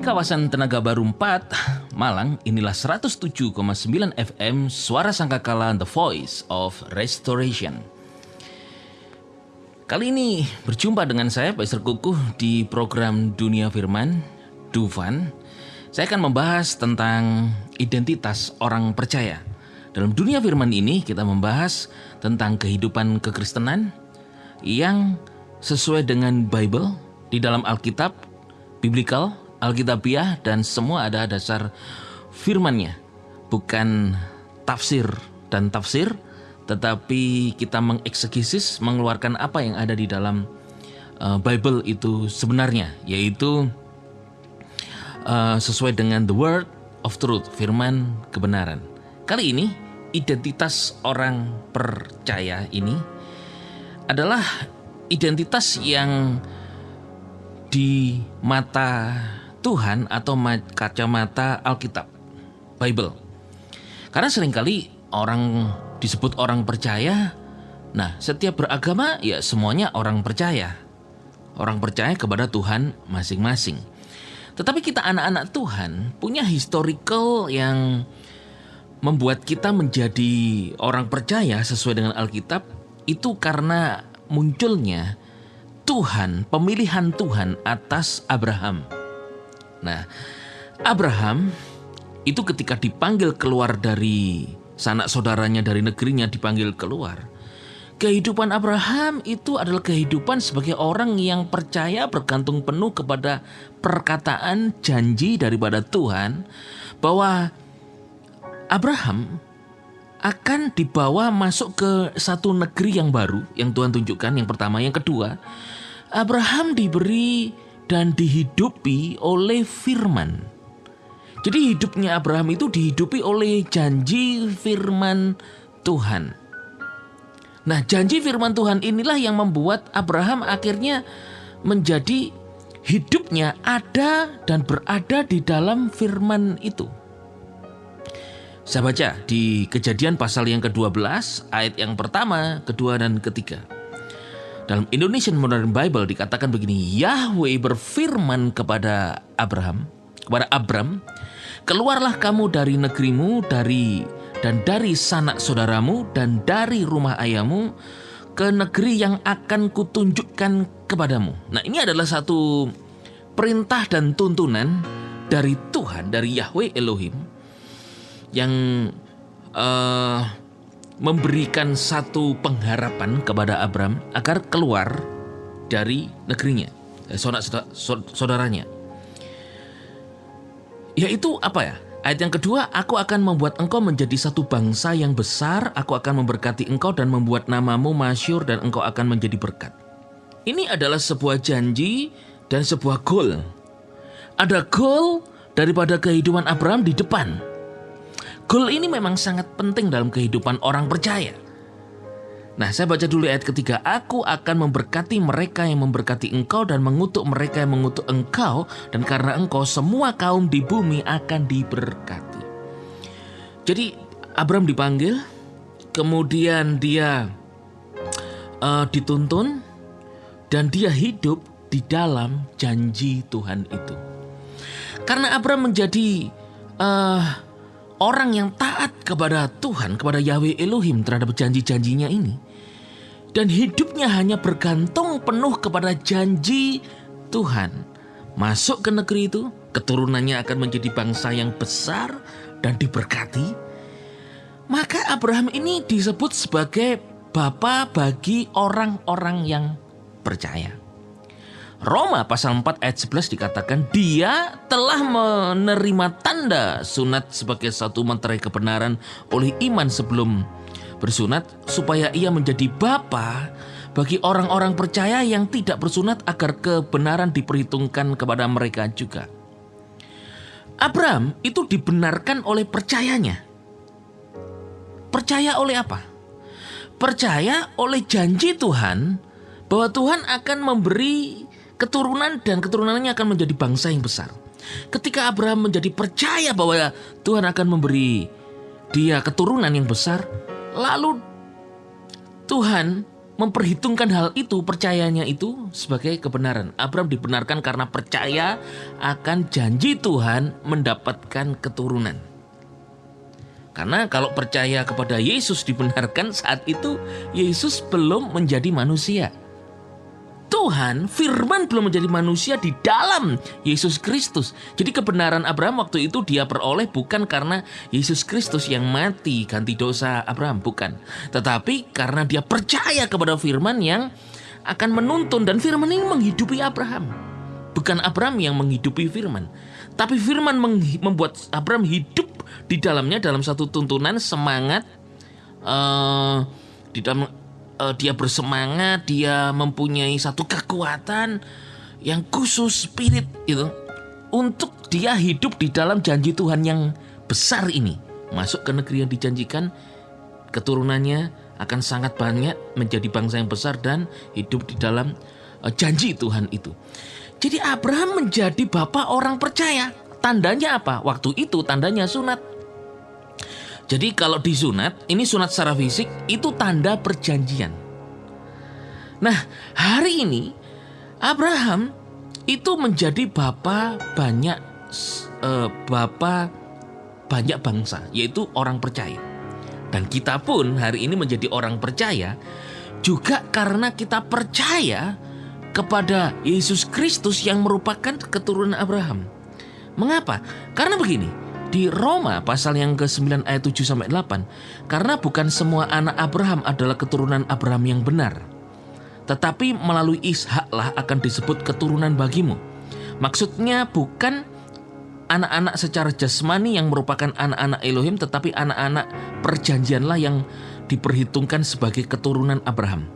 kawasan Tenaga Baru 4, Malang, inilah 107,9 FM Suara Sangkakala, The Voice of Restoration. Kali ini berjumpa dengan saya, Pastor Kukuh, di program Dunia Firman, Dufan. Saya akan membahas tentang identitas orang percaya. Dalam Dunia Firman ini kita membahas tentang kehidupan kekristenan yang sesuai dengan Bible, di dalam Alkitab, Biblical, Alkitabiah, dan semua ada dasar firman-Nya. Bukan tafsir dan tafsir, tetapi kita mengeksekusis, mengeluarkan apa yang ada di dalam Bible itu sebenarnya, yaitu sesuai dengan the word of truth, firman kebenaran. Kali ini, identitas orang percaya ini adalah identitas yang di mata Tuhan atau kacamata Alkitab, Bible. Karena seringkali orang disebut orang percaya. Nah, setiap beragama ya semuanya orang percaya. Orang percaya kepada Tuhan masing-masing. Tetapi kita anak-anak Tuhan punya historical yang membuat kita menjadi orang percaya sesuai dengan Alkitab. Itu karena munculnya Tuhan, pemilihan Tuhan atas Abraham. Nah, Abraham itu ketika dipanggil keluar dari sanak saudaranya, dari negerinya, dipanggil keluar. Kehidupan Abraham itu adalah kehidupan sebagai orang yang percaya, bergantung penuh kepada perkataan janji daripada Tuhan, bahwa Abraham akan dibawa masuk ke satu negeri yang baru yang Tuhan tunjukkan. Yang pertama, yang kedua, Abraham diberi dan dihidupi oleh firman. Jadi hidupnya Abraham itu dihidupi oleh janji firman Tuhan. Nah, janji firman Tuhan inilah yang membuat Abraham akhirnya menjadi hidupnya ada dan berada di dalam firman itu. Saya baca di Kejadian pasal yang ke-12, ayat yang pertama, kedua, dan ketiga. Dalam Indonesian Modern Bible dikatakan begini, Yahweh berfirman kepada Abram, keluarlah kamu dari negerimu, dan dari sanak saudaramu, dan dari rumah ayahmu, ke negeri yang akan kutunjukkan kepadamu. Nah, ini adalah satu perintah dan tuntunan dari Tuhan, dari Yahweh Elohim, yang memberikan satu pengharapan kepada Abram agar keluar dari negerinya, saudaranya. Yaitu apa ya? Ayat yang kedua, aku akan membuat engkau menjadi satu bangsa yang besar, aku akan memberkati engkau dan membuat namamu masyhur, dan engkau akan menjadi berkat. Ini adalah sebuah janji dan sebuah goal. Ada goal daripada kehidupan Abram di depan. Goal ini memang sangat penting dalam kehidupan orang percaya. Nah, saya baca dulu ayat ketiga. Aku akan memberkati mereka yang memberkati engkau dan mengutuk mereka yang mengutuk engkau. Dan karena engkau semua kaum di bumi akan diberkati. Jadi Abram dipanggil. Kemudian dia dituntun. Dan dia hidup di dalam janji Tuhan itu. Karena Abram menjadi orang yang taat kepada Tuhan, kepada Yahweh Elohim terhadap janji-janjinya ini. Dan hidupnya hanya bergantung penuh kepada janji Tuhan. Masuk ke negeri itu, keturunannya akan menjadi bangsa yang besar dan diberkati. Maka Abraham ini disebut sebagai bapa bagi orang-orang yang percaya. Roma pasal 4 ayat 11 dikatakan dia telah menerima tanda sunat sebagai satu meterai kebenaran oleh iman sebelum bersunat, supaya ia menjadi bapa bagi orang-orang percaya yang tidak bersunat agar kebenaran diperhitungkan kepada mereka juga. Abram itu dibenarkan oleh percayanya. Percaya oleh apa? Percaya oleh janji Tuhan bahwa Tuhan akan memberi keturunan dan keturunannya akan menjadi bangsa yang besar. Ketika Abraham menjadi percaya bahwa Tuhan akan memberi dia keturunan yang besar, lalu Tuhan memperhitungkan hal itu, percayanya itu sebagai kebenaran. Abraham dibenarkan karena percaya akan janji Tuhan mendapatkan keturunan. Karena kalau percaya kepada Yesus dibenarkan, saat itu Yesus belum menjadi manusia. Tuhan, firman belum menjadi manusia di dalam Yesus Kristus. Jadi kebenaran Abraham waktu itu dia peroleh bukan karena Yesus Kristus yang mati ganti dosa Abraham, bukan. Tetapi karena dia percaya kepada firman yang akan menuntun, dan firman ini menghidupi Abraham. Bukan Abraham yang menghidupi firman, tapi firman membuat Abraham hidup di dalamnya dalam satu tuntunan, semangat, di dalam dia bersemangat, dia mempunyai satu kekuatan yang khusus, spirit itu, untuk dia hidup di dalam janji Tuhan yang besar ini. Masuk ke negeri yang dijanjikan, keturunannya akan sangat banyak, menjadi bangsa yang besar dan hidup di dalam janji Tuhan itu. Jadi Abraham menjadi bapak orang percaya. Tandanya apa? Waktu itu tandanya sunat. Jadi kalau disunat, ini sunat secara fisik, itu tanda perjanjian. Nah, hari ini Abraham itu menjadi bapak banyak bangsa, yaitu orang percaya. Dan kita pun hari ini menjadi orang percaya juga karena kita percaya kepada Yesus Kristus yang merupakan keturunan Abraham. Mengapa? Karena begini, di Roma pasal yang ke-9 ayat 7-8, karena bukan semua anak Abraham adalah keturunan Abraham yang benar, tetapi melalui Ishaklah akan disebut keturunan bagimu. Maksudnya bukan anak-anak secara jasmani yang merupakan anak-anak Elohim, tetapi anak-anak perjanjianlah yang diperhitungkan sebagai keturunan Abraham.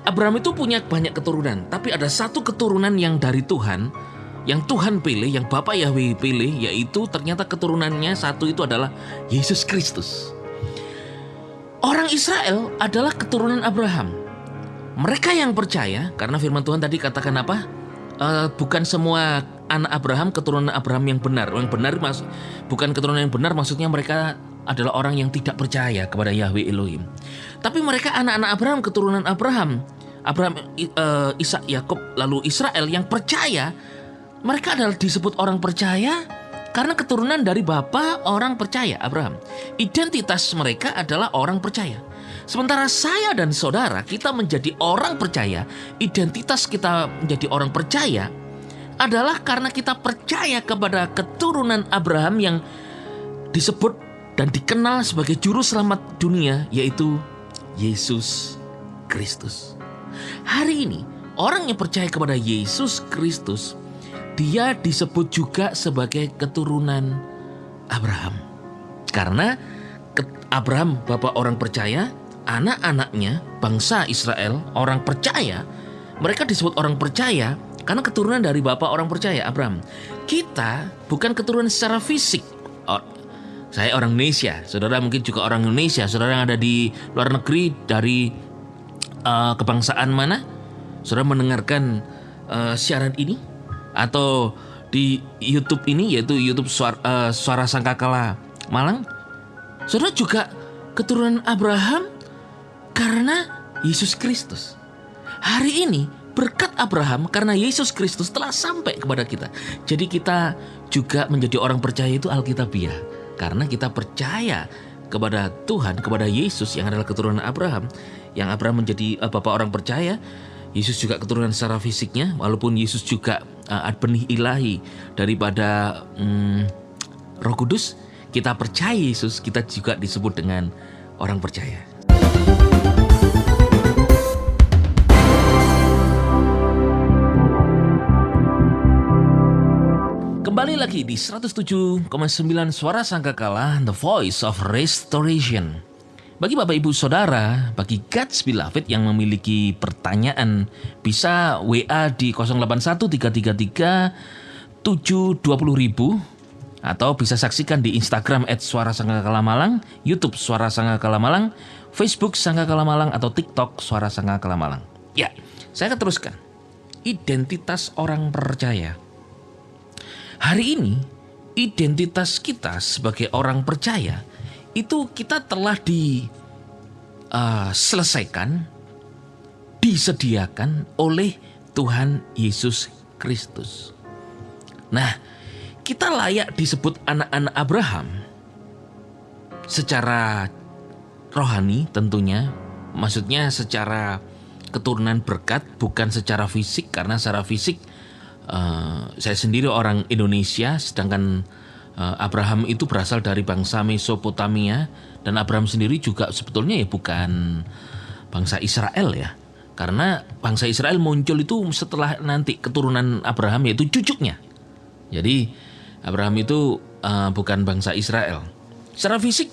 Abraham itu punya banyak keturunan, tapi ada satu keturunan yang dari Tuhan, yang Tuhan pilih, yang Bapa Yahweh pilih, yaitu ternyata keturunannya satu itu adalah Yesus Kristus. Orang Israel adalah keturunan Abraham. Mereka yang percaya, karena firman Tuhan tadi katakan apa? Bukan semua anak Abraham keturunan Abraham yang benar. Yang benar bukan keturunan yang benar, maksudnya mereka adalah orang yang tidak percaya kepada Yahweh Elohim. Tapi mereka anak-anak Abraham, keturunan Abraham, Ishak, Yakub, lalu Israel yang percaya. Mereka adalah disebut orang percaya karena keturunan dari bapa orang percaya, Abraham. Identitas mereka adalah orang percaya. Sementara saya dan saudara, kita menjadi orang percaya, identitas kita menjadi orang percaya adalah karena kita percaya kepada keturunan Abraham yang disebut dan dikenal sebagai juru selamat dunia, yaitu Yesus Kristus. Hari ini, orang yang percaya kepada Yesus Kristus, dia disebut juga sebagai keturunan Abraham. Karena Abraham, bapak orang percaya, anak-anaknya, bangsa Israel, orang percaya, mereka disebut orang percaya karena keturunan dari bapak orang percaya, Abraham. Kita bukan keturunan secara fisik. Saya orang Indonesia, saudara mungkin juga orang Indonesia, saudara yang ada di luar negeri dari kebangsaan mana? Saudara mendengarkan siaran ini? Atau di YouTube ini, yaitu YouTube Suara Sangkakala Malang, saudara juga keturunan Abraham karena Yesus Kristus. Hari ini berkat Abraham karena Yesus Kristus telah sampai kepada kita. Jadi kita juga menjadi orang percaya itu alkitabiah, karena kita percaya kepada Tuhan, kepada Yesus yang adalah keturunan Abraham. Yang Abraham menjadi bapak orang percaya, Yesus juga keturunan secara fisiknya, walaupun Yesus juga benih ilahi daripada Roh Kudus. Kita percaya Yesus, kita juga disebut dengan orang percaya. Kembali lagi di 107,9 Suara Sangkakala, The Voice of Restoration. Bagi Bapak Ibu Saudara, bagi God's Beloved yang memiliki pertanyaan, bisa WA di 081333720000 atau bisa saksikan di Instagram @suarasangkakalamalang, YouTube Suara Sangkakala Malang, Facebook Sangkakala Malang, atau TikTok Suara Sangkakala Malang. Ya, saya akan teruskan. Identitas orang percaya. Hari ini, identitas kita sebagai orang percaya itu kita telah diselesaikan disediakan oleh Tuhan Yesus Kristus. Nah, kita layak disebut anak-anak Abraham secara rohani tentunya. Maksudnya secara keturunan berkat, bukan secara fisik. Karena secara fisik saya sendiri orang Indonesia, sedangkan Abraham itu berasal dari bangsa Mesopotamia. Dan Abraham sendiri juga sebetulnya ya bukan bangsa Israel ya. Karena bangsa Israel muncul itu setelah nanti keturunan Abraham, yaitu cucunya. Jadi Abraham itu bukan bangsa Israel. Secara fisik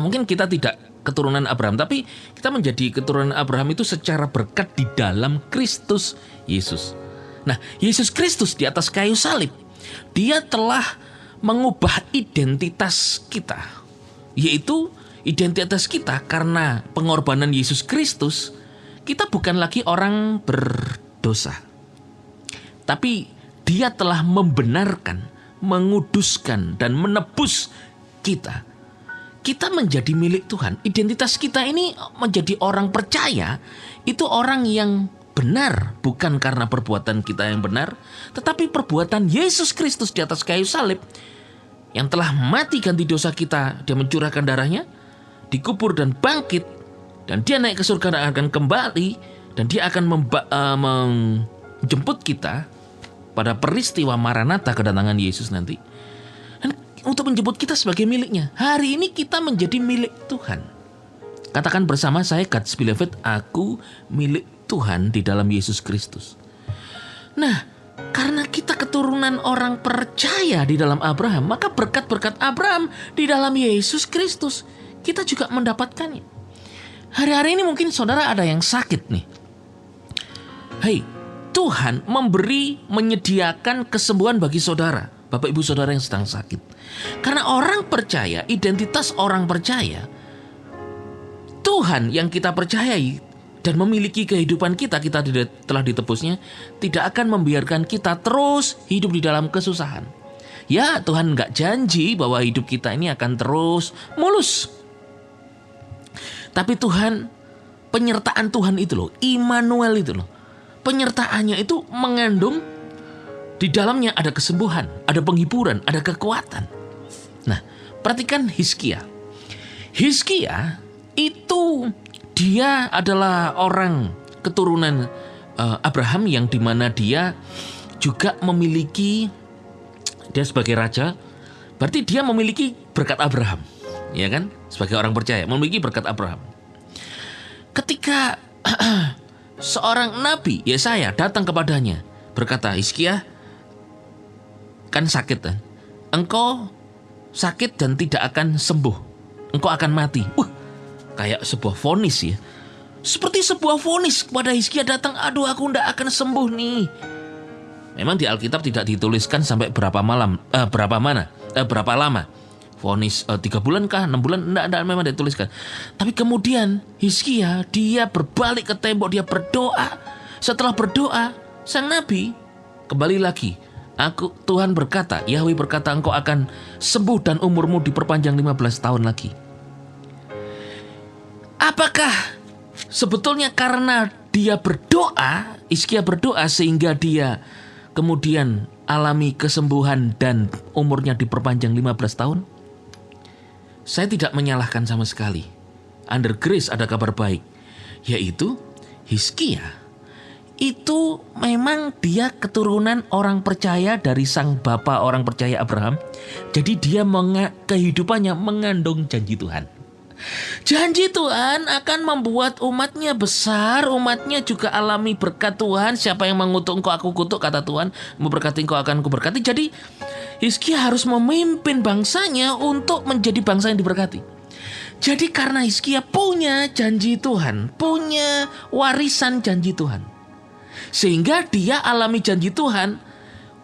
mungkin kita tidak keturunan Abraham, tapi kita menjadi keturunan Abraham itu secara berkat di dalam Kristus Yesus. Nah, Yesus Kristus di atas kayu salib, dia telah mengubah identitas kita. Yaitu identitas kita karena pengorbanan Yesus Kristus, kita bukan lagi orang berdosa. Tapi dia telah membenarkan, menguduskan, dan menebus kita. Kita menjadi milik Tuhan. Identitas kita ini menjadi orang percaya, itu orang yang benar, bukan karena perbuatan kita yang benar, tetapi perbuatan Yesus Kristus di atas kayu salib, yang telah mati ganti dosa kita. Dia mencurahkan darahnya, dikubur dan bangkit, dan dia naik ke surga dan akan kembali, dan dia akan menjemput kita pada peristiwa Maranatha, kedatangan Yesus nanti, dan untuk menjemput kita sebagai miliknya. Hari ini kita menjadi milik Tuhan. Katakan bersama saya, God's beloved, aku milik Tuhan di dalam Yesus Kristus. Nah, karena kita keturunan orang percaya di dalam Abraham, maka berkat-berkat Abraham di dalam Yesus Kristus kita juga mendapatkannya. Hari-hari ini mungkin saudara ada yang sakit nih. Hei, Tuhan menyediakan kesembuhan bagi saudara, Bapak Ibu saudara yang sedang sakit. Karena orang percaya, identitas orang percaya, Tuhan yang kita percayai dan memiliki kehidupan kita telah ditebusnya, tidak akan membiarkan kita terus hidup di dalam kesusahan. Ya, Tuhan gak janji bahwa hidup kita ini akan terus mulus. Tapi Tuhan, penyertaan Tuhan itu loh, Immanuel itu loh, penyertaannya itu mengandung di dalamnya ada kesembuhan, ada penghiburan, ada kekuatan. Nah, perhatikan Hizkia. Hizkia itu dia adalah orang keturunan Abraham, yang dimana dia juga memiliki, dia sebagai raja, berarti dia memiliki berkat Abraham, ya kan? Sebagai orang percaya memiliki berkat Abraham. Ketika seorang nabi Yesaya datang kepadanya berkata, Hizkia kan sakit kan? Engkau sakit dan tidak akan sembuh, engkau akan mati. Kayak sebuah vonis ya. Seperti sebuah vonis kepada Hizkia datang, aduh aku tidak akan sembuh nih. Memang di Alkitab tidak dituliskan sampai berapa lama. Vonis 3 bulan kah, 6 bulan, enggak memang dituliskan. Tapi kemudian Hizkia dia berbalik ke tembok, dia berdoa. Setelah berdoa, sang nabi kembali lagi. Tuhan berkata, Yahweh berkata, engkau akan sembuh dan umurmu diperpanjang 15 tahun lagi. Apakah sebetulnya karena dia berdoa, Hizkia berdoa sehingga dia kemudian alami kesembuhan dan umurnya diperpanjang 15 tahun? Saya tidak menyalahkan sama sekali. Under grace ada kabar baik, yaitu Hizkia itu memang dia keturunan orang percaya dari sang bapa orang percaya Abraham. Jadi dia kehidupannya mengandung janji Tuhan. Janji Tuhan akan membuat umatnya besar, umatnya juga alami berkat Tuhan. Siapa yang mengutuk engkau aku kutuk, kata Tuhan, memberkati engkau akan kuberkati. Jadi Hizkia harus memimpin bangsanya untuk menjadi bangsa yang diberkati. Jadi karena Hizkia punya janji Tuhan, punya warisan janji Tuhan, sehingga dia alami janji Tuhan,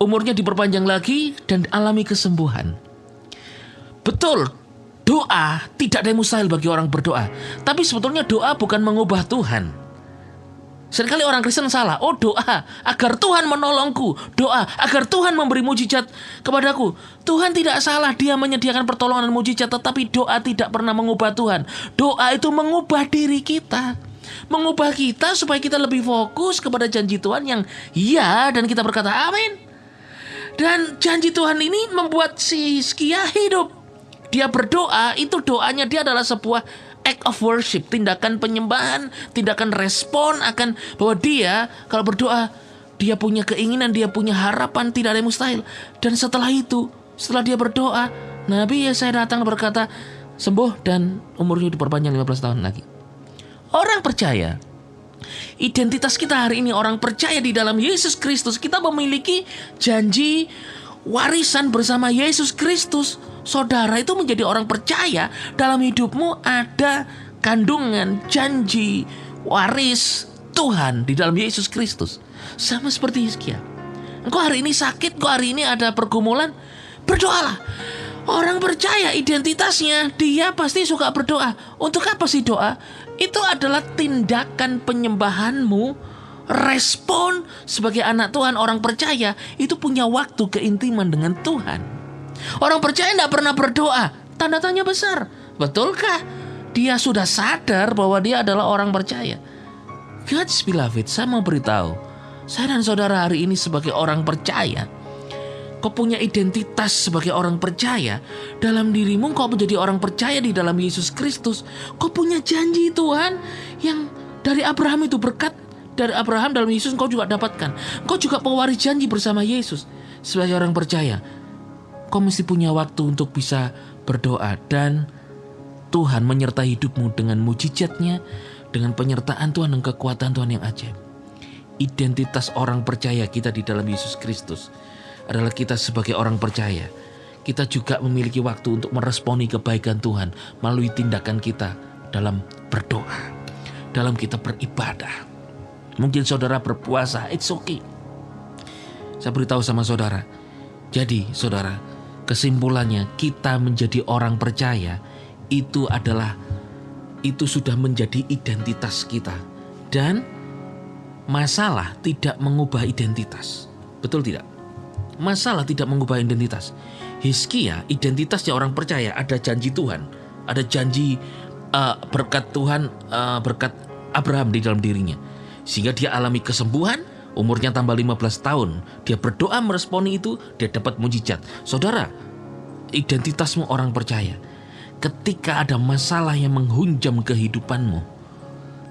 umurnya diperpanjang lagi dan alami kesembuhan. Betul, doa tidak ada yang mustahil bagi orang berdoa. Tapi sebetulnya doa bukan mengubah Tuhan. Seringkali orang Kristen salah. Oh, doa agar Tuhan menolongku, doa agar Tuhan memberi mujizat kepadaku. Tuhan tidak salah, dia menyediakan pertolongan dan mujizat. Tetapi doa tidak pernah mengubah Tuhan. Doa itu mengubah diri kita. Mengubah kita supaya kita lebih fokus kepada janji Tuhan yang ya, dan kita berkata amin. Dan janji Tuhan ini membuat si Hizkia hidup. Dia berdoa, itu doanya dia adalah sebuah act of worship, tindakan penyembahan, tindakan respon akan bahwa dia kalau berdoa, dia punya keinginan, dia punya harapan, tidak ada yang mustahil. Dan setelah itu, setelah dia berdoa, Nabi Yesaya datang berkata, sembuh dan umurnya diperpanjang 15 tahun lagi. Orang percaya, identitas kita hari ini orang percaya di dalam Yesus Kristus. Kita memiliki janji warisan bersama Yesus Kristus. Saudara itu menjadi orang percaya, dalam hidupmu ada kandungan janji waris Tuhan di dalam Yesus Kristus. Sama seperti Hizkia. Engkau hari ini sakit, engkau hari ini ada pergumulan, berdoalah. Orang percaya identitasnya, dia pasti suka berdoa. Untuk apa sih doa? Itu adalah tindakan penyembahanmu, respon sebagai anak Tuhan. Orang percaya itu punya waktu keintiman dengan Tuhan. Orang percaya tidak pernah berdoa, tanda tanya besar. Betulkah dia sudah sadar bahwa dia adalah orang percaya? God's beloved, saya mau beritahu, saya dan saudara hari ini sebagai orang percaya, kau punya identitas sebagai orang percaya. Dalam dirimu kau menjadi orang percaya di dalam Yesus Kristus. Kau punya janji Tuhan yang dari Abraham itu, berkat dari Abraham dalam Yesus kau juga dapatkan. Kau juga pewaris janji bersama Yesus. Sebagai orang percaya, kau mesti punya waktu untuk bisa berdoa. Dan Tuhan menyertai hidupmu dengan mujizatnya, dengan penyertaan Tuhan dan kekuatan Tuhan yang ajaib. Identitas orang percaya kita di dalam Yesus Kristus adalah kita sebagai orang percaya. Kita juga memiliki waktu untuk meresponi kebaikan Tuhan melalui tindakan kita dalam berdoa, dalam kita beribadah. Mungkin saudara berpuasa, it's okay. Saya beritahu sama saudara. Jadi saudara, kesimpulannya kita menjadi orang percaya itu sudah menjadi identitas kita. Dan masalah tidak mengubah identitas. Betul tidak? Masalah tidak mengubah identitas. Hizkia, identitasnya orang percaya, ada janji Tuhan, ada janji berkat Tuhan, berkat Abraham di dalam dirinya, sehingga dia alami kesembuhan, umurnya tambah 15 tahun. Dia berdoa meresponi itu, dia dapat mujizat. Saudara, identitasmu orang percaya. Ketika ada masalah yang menghunjam kehidupanmu,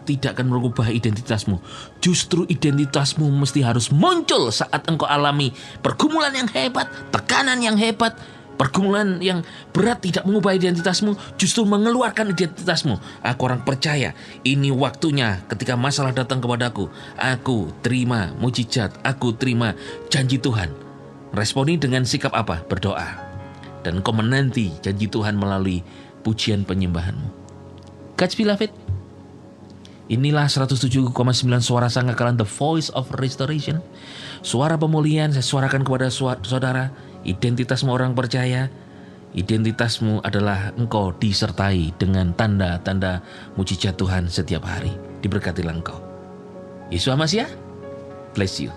tidak akan merubah identitasmu. Justru identitasmu mesti harus muncul saat engkau alami pergumulan yang hebat, tekanan yang hebat, pergumulan yang berat. Tidak mengubah identitasmu, justru mengeluarkan identitasmu. Aku orang percaya, ini waktunya ketika masalah datang kepadaku, aku terima mujizat, aku terima janji Tuhan. Responi dengan sikap apa? Berdoa. Dan engkau menanti janji Tuhan melalui pujian penyembahanmu. God's beloved, inilah 107,9 suara sangkakalan The Voice of Restoration. Suara pemulihan saya suarakan kepada saudara. Identitasmu orang percaya. Identitasmu adalah engkau disertai dengan tanda-tanda mujizat Tuhan setiap hari. Diberkatilah engkau. Yesus Hamasiah, bless you.